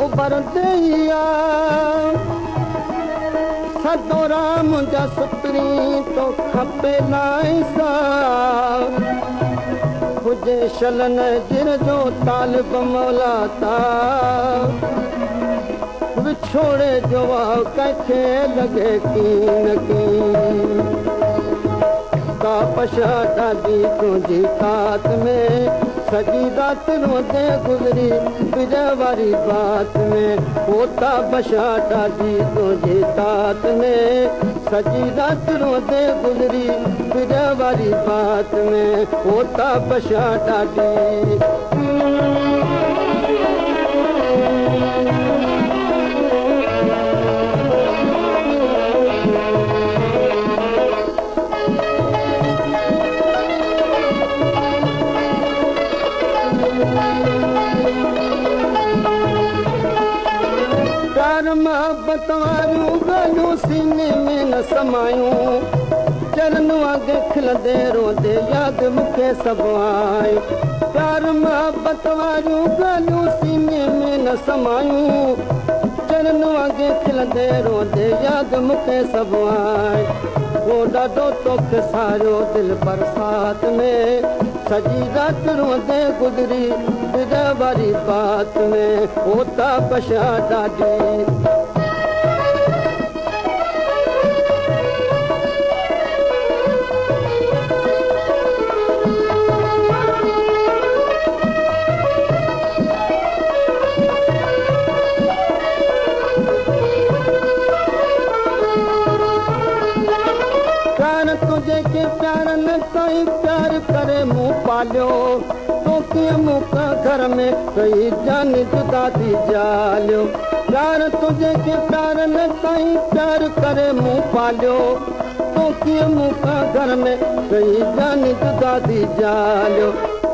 उभरंदे सदोरा मुंहिंजा सुतरी तो खपे नाइसा हुजे शलन जिर जो तालिब मौला ता विछोड़े जो कंहिंखे लॻे कीन की का पछा ॾाढी तुंहिंजी तात में सॼी रात रोंदे गुज़री बिज वारी बात में होता बछा ॾाढी तुंहिंजी तात में सॼी रात रोंदे गुज़री बिज वारी बात में होता बछा ॾाढी प्यार मोहब्बत वारियूं ॻाल्हियूं सीने में न समायूं चरन वांगे खिलंदे रोंदे यादि मूंखे सभु आयो प्यार मोहब्बत वारियूं ॻाल्हियूं सीने में न समायूं चरन वांगे खिलंदे रोंदे यादि मूंखे सभु आयो वो ॾाढो तोखे सारियो दिलि बरसात में सॼी राति रोंदे गुज़री बिज वारी बात में होता बछा ॾाढी प्यार तुझे के प्यार न कई प्यार करे मूं पालियो तो कीअं मूंखां घर में कई जान जुदा थी जालियो प्यार तुझे के प्यार न कई प्यार करे मूं पालियो तो कीअं मूंखां घर में कई जान जुदा थी जालियो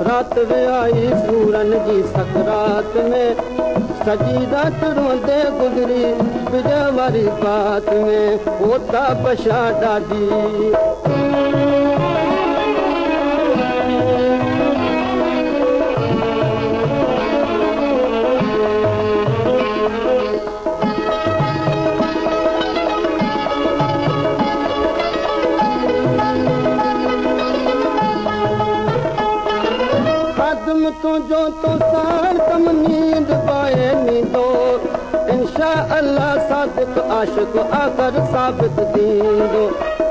रात वे आई सूरन जी सकरात में सॼी रात रोंदे गुज़री बिज वारी बात में होता बछा ॾाढी खादम तुंहिंजो तो साण कम नींद पाए नींदो इंशा अल्लाह सादिक आशिक आख़िर साबित थींदो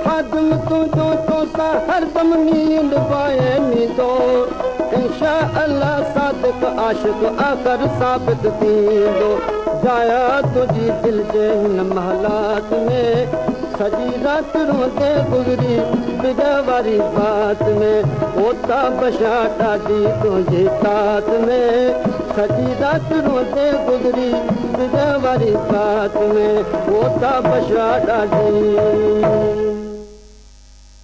खादम तुंहिंजो तो सां हरदम नींद पाए नींदो इंशा अल्लाह सादिक आशिक आख़िर साबित थींदो जाया तुंहिंजी दिलि जे हिन महलात में सॼी रात रोंदे गुज़री बिज वारी बात में होता बछा ॾाढी तुंहिंजी तात में सॼी रात रोंदे गुज़री बिज वारी बात में होता बछा ॾाढी